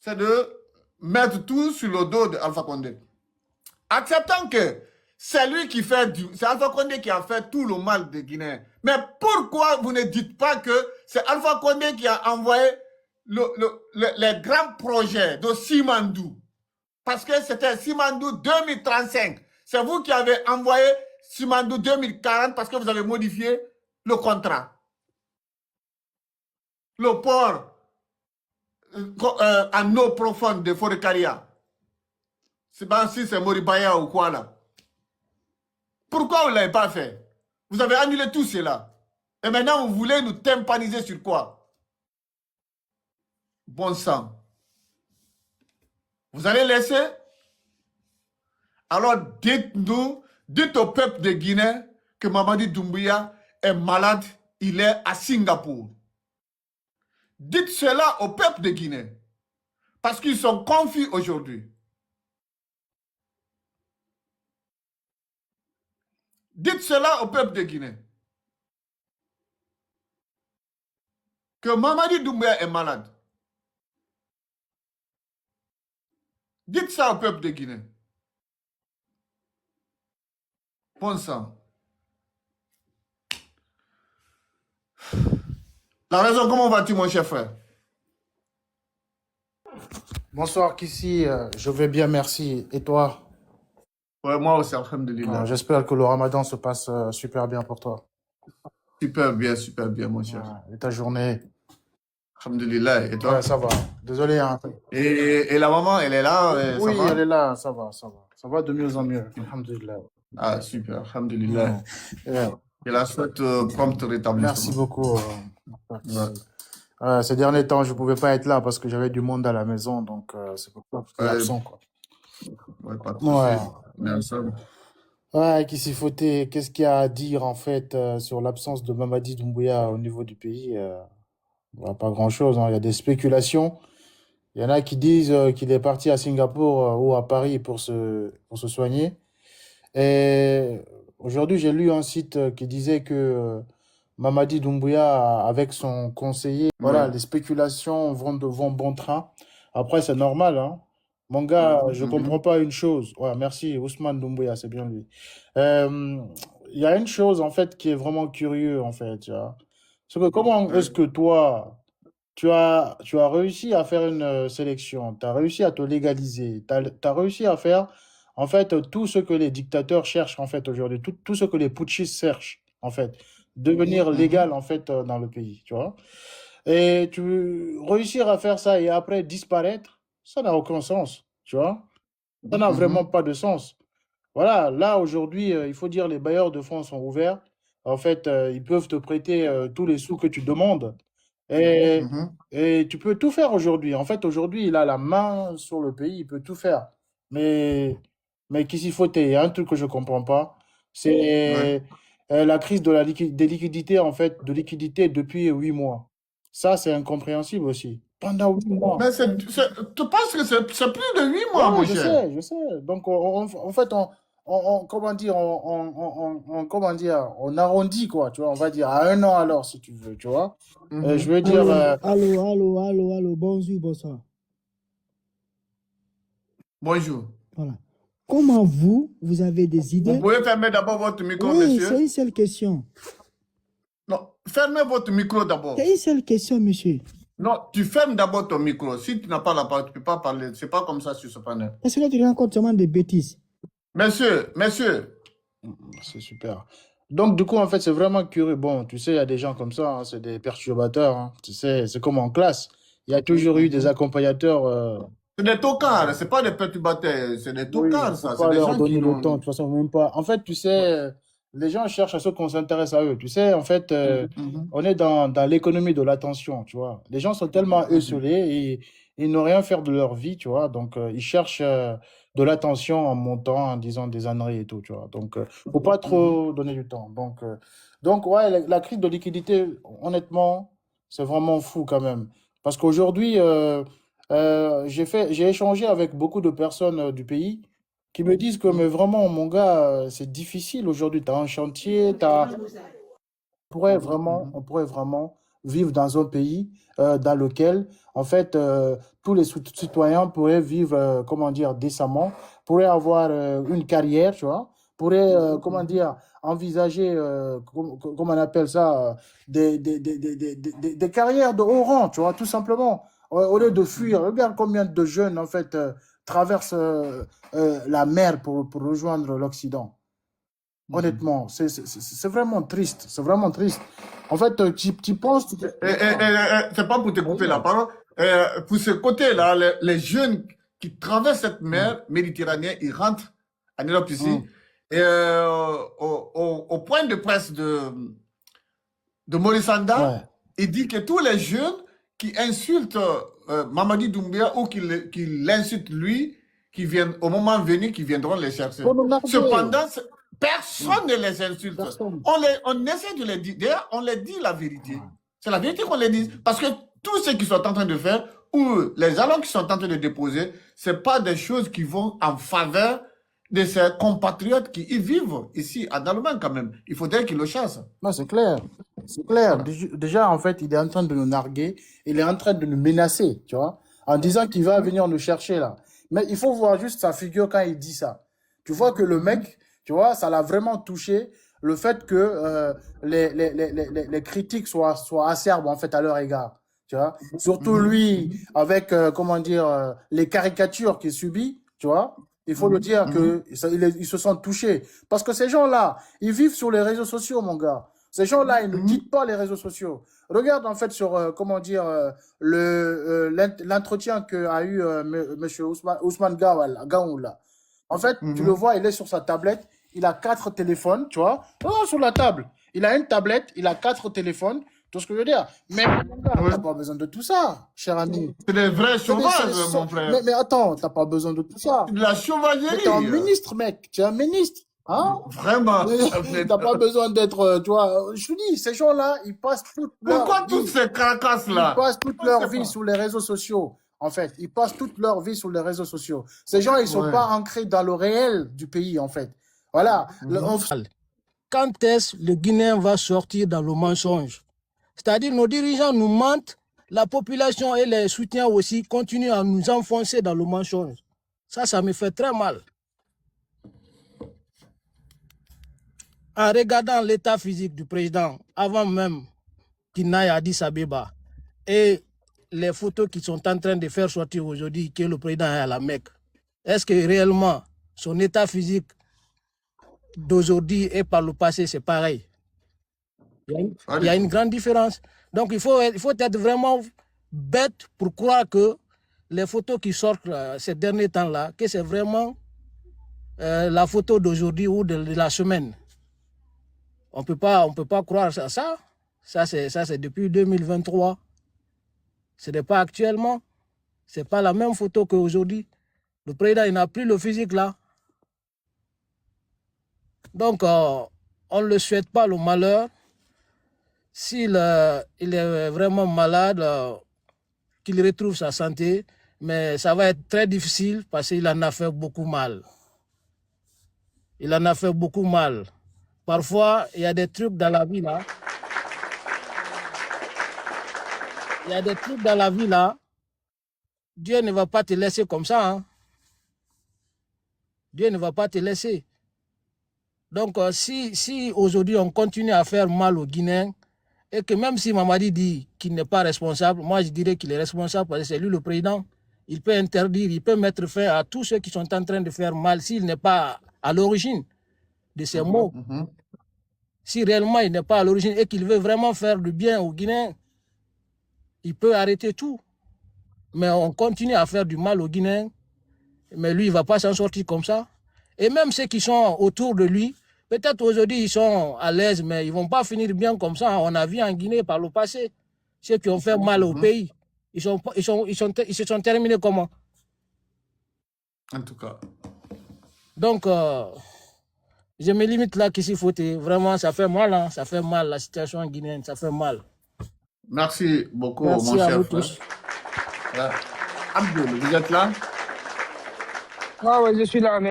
c'est de mettre tout sur le dos d'Alpha Condé. Acceptant que c'est lui qui fait c'est Alpha Condé qui a fait tout le mal des Guinéens. Mais pourquoi vous ne dites pas que c'est Alpha Condé qui a envoyé les grands projets de Simandou? Parce que c'était Simandou 2035. C'est vous qui avez envoyé Simandou 2040 parce que vous avez modifié le contrat. Le port en eau profonde de Forécaria. C'est pas si c'est Moribaya ou quoi là. Pourquoi vous ne l'avez pas fait? Vous avez annulé tout cela. Et maintenant, vous voulez nous tympaniser sur quoi? Bon sang. Vous allez laisser? Alors dites-nous, dites au peuple de Guinée que Mamadi Doumbouya est malade, il est à Singapour. Dites cela au peuple de Guinée. Parce qu'ils sont confus aujourd'hui. Dites cela au peuple de Guinée. Que Mamadi Doumbouya est malade. Dites ça au peuple de Guinée. Bon sang. La raison, comment vas-tu, mon cher frère? Bonsoir, Kissi. Je vais bien, merci. Et toi? Ouais, moi aussi, alhamdulillah. J'espère que le ramadan se passe super bien pour toi. Super bien, mon cher. Et ta journée? Alhamdulillah. Et toi? Ouais, ça va. Désolé. Hein. Et la maman, elle est là? Oui, ça va? elle est là, ça va. Ça va de mieux en mieux. Alhamdulillah. Ah, super, alhamdulillah. Yeah. Et la souhaite prompt rétablissement. Merci beaucoup. Ces derniers temps, je ne pouvais pas être là parce que j'avais du monde à la maison, donc c'est pour ça que j'étais absent. Quoi. Ouais, pas de souci. Mais ensemble. Ouais, qu'est-ce qu'il y a à dire en fait sur l'absence de Mamadi Doumbouya au niveau du pays? Pas grand-chose. Hein. Il y a des spéculations. Il y en a qui disent qu'il est parti à Singapour ou à Paris pour se soigner. Et aujourd'hui, j'ai lu un site qui disait que Mamadi Doumbouya, avec son conseiller, voilà, les spéculations vont bon train. Après, c'est normal, hein. Mon gars, je comprends pas une chose. Ouais, merci, Ousmane Doumbouya, c'est bien lui. Il y a une chose, en fait, qui est vraiment curieux, en fait, tu vois. C'est que comment est-ce que toi, tu as réussi à faire une sélection, tu as réussi à te légaliser, tu as réussi à faire, en fait, tout ce que les dictateurs cherchent, en fait, aujourd'hui, tout ce que les putschistes cherchent, en fait, devenir légal, en fait, dans le pays, tu vois. Et réussir à faire ça et après disparaître, ça n'a aucun sens, tu vois. Ça n'a vraiment pas de sens. Voilà, là, aujourd'hui, il faut dire les bailleurs de fonds sont ouverts. En fait, ils peuvent te prêter tous les sous que tu demandes. Et tu peux tout faire aujourd'hui. En fait, aujourd'hui, il a la main sur le pays, il peut tout faire. Mais qu'ici faut, il y a un truc que je ne comprends pas. C'est la crise de des liquidités, en fait, de liquidité depuis 8 mois. Ça, c'est incompréhensible aussi. Pendant 8 mois. Mais tu penses que c'est plus de 8 mois, mon cher? Je sais. Donc, en fait, comment dire, comment dire, on arrondit, quoi, tu vois, on va dire à 1 an alors, si tu veux, tu vois. Je veux dire... Allô, bonjour, bonsoir. Bonjour. Voilà. Comment vous avez des idées? Vous pouvez fermer d'abord votre micro, oui, monsieur? C'est une seule question. Non, fermez votre micro d'abord. C'est une seule question, monsieur. Non, tu fermes d'abord ton micro. Si tu n'as pas la parole, tu ne peux pas parler. C'est pas comme ça sur ce panel. Parce que là, tu racontes seulement des bêtises. Monsieur. C'est super. Donc, du coup, en fait, c'est vraiment curieux. Bon, tu sais, il y a des gens comme ça, hein, c'est des perturbateurs. Hein. Tu sais, c'est comme en classe. Il y a toujours eu des accompagnateurs. C'est des tocards, c'est pas des perturbateurs, c'est des tocards, ça. C'est des gens qui donner le temps, de toute façon, même pas. En fait, tu sais, les gens cherchent à ce qu'on s'intéresse à eux. Tu sais, en fait, on est dans l'économie de l'attention, tu vois. Les gens sont tellement isolés et ils n'ont rien faire de leur vie, tu vois. Donc, ils cherchent de l'attention en montant, en disant des âneries et tout, tu vois. Donc, faut pas trop donner du temps. Donc ouais, la crise de liquidité, honnêtement, c'est vraiment fou quand même. Parce qu'aujourd'hui, j'ai échangé avec beaucoup de personnes du pays qui me disent que, mais vraiment, mon gars, c'est difficile aujourd'hui. Tu as un chantier, on pourrait vraiment vivre dans un pays dans lequel, en fait, tous les citoyens pourraient vivre, comment dire, décemment, pourraient avoir une carrière, tu vois, pourraient, comment dire, envisager, comment on appelle ça, des carrières de haut rang, tu vois, tout simplement. Au lieu de fuir, regarde combien de jeunes, en fait, traversent la mer pour rejoindre l'Occident. Honnêtement, c'est vraiment triste. C'est vraiment triste. En fait, tu penses... C'est pas pour te couper la parole. Pour ce côté-là, les jeunes qui traversent cette mer Méditerranée, ils rentrent en Europe ici. Et au point de presse de Maurice Anda, il dit que tous les jeunes qui insultent Mamadi Doumbouya ou qui l'insultent lui, qui viennent, au moment venu, qui viendront les chercher. Cependant, personne ne les insulte. On essaie de les dire. D'ailleurs, on les dit la vérité. C'est la vérité qu'on les dit. Parce que tout ce qu'ils sont en train de faire, ou les jalons qu'ils sont en train de déposer, ce n'est pas des choses qui vont en faveur de ces compatriotes qui y vivent ici, à Dalman quand même. Il faudrait qu'ils le chassent. Non, c'est clair. C'est clair. Déjà, en fait, il est en train de nous narguer. Il est en train de nous menacer, tu vois, en disant qu'il va venir nous chercher là. Mais il faut voir juste sa figure quand il dit ça. Tu vois que le mec, tu vois, ça l'a vraiment touché, le fait que les critiques soient acerbes, en fait, à leur égard. Tu vois, surtout lui, avec, comment dire, les caricatures qu'il subit, tu vois. Il faut le dire qu'ils se sentent touchés. Parce que ces gens-là, ils vivent sur les réseaux sociaux, mon gars. Ces gens-là, ils ne quittent pas les réseaux sociaux. Regarde, en fait, sur, comment dire, l'entretien qu'a eu M. Ousmane Gaoula. En fait, tu le vois, il est sur sa tablette. Il a 4 téléphones, tu vois. Oh, sur la table. Il a une tablette, il a 4 téléphones. Tout ce que je veux dire. Mais, t'as pas besoin de tout ça, cher ami. C'est des vrais sauvages, mon frère. Mais attends, t'as pas besoin de tout ça. De la chevalerie. Tu es un ministre, mec. Tu es un ministre. Hein? Vraiment. T'as pas besoin d'être, tu vois. Je te dis, ces gens-là, ils passent toute leur Pourquoi toutes ces carcasses-là? Ils passent toute leur vie sur les réseaux sociaux. En fait, ils passent toute leur vie sur les réseaux sociaux. Ces gens, ils sont pas ancrés dans le réel du pays, en fait. Voilà. Quand est-ce le Guinéen va sortir dans le mensonge? C'est-à-dire, nos dirigeants nous mentent, la population et les soutiens aussi continuent à nous enfoncer dans le mensonge. Ça me fait très mal. En regardant l'état physique du président, avant même qu'il n'aille à Addis Abeba, et les photos qu'ils sont en train de faire sortir aujourd'hui, que le président est à la Mecque, est-ce que réellement son état physique d'aujourd'hui et par le passé, c'est pareil? Il y a une grande différence. Donc, il faut être vraiment bête pour croire que les photos qui sortent ces derniers temps-là, que c'est vraiment la photo d'aujourd'hui ou de la semaine. On peut pas croire à ça. Ça, c'est depuis 2023. Ce n'est pas actuellement. Ce n'est pas la même photo qu'aujourd'hui. Le président, il n'a plus le physique là. Donc, on ne le souhaite pas le malheur. S'il il est vraiment malade, qu'il retrouve sa santé, mais ça va être très difficile parce qu'il en a fait beaucoup mal. Il en a fait beaucoup mal. Parfois, il y a des trucs dans la vie là. Il y a des trucs dans la vie là. Dieu ne va pas te laisser comme ça. Hein. Dieu ne va pas te laisser. Donc, si aujourd'hui on continue à faire mal aux Guinéens, et que même si Mamadi dit qu'il n'est pas responsable, moi je dirais qu'il est responsable parce que c'est lui le président. Il peut interdire, il peut mettre fin à tous ceux qui sont en train de faire mal s'il n'est pas à l'origine de ces mots. Si réellement il n'est pas à l'origine et qu'il veut vraiment faire du bien aux Guinéens, il peut arrêter tout. Mais on continue à faire du mal aux Guinéens, mais lui il ne va pas s'en sortir comme ça. Et même ceux qui sont autour de lui, peut-être aujourd'hui ils sont à l'aise, mais ils ne vont pas finir bien comme ça. On a vu en Guinée par le passé, ceux qui ont fait mal au pays, ils se sont terminés comment? En tout cas. Donc, je me limite là qu'ici, vraiment, ça fait mal, hein, ça fait mal, la situation guinéenne, ça fait mal. Merci beaucoup, Merci mon à cher vous frère. tous. Abdul, vous êtes là? Ah ouais, je suis là.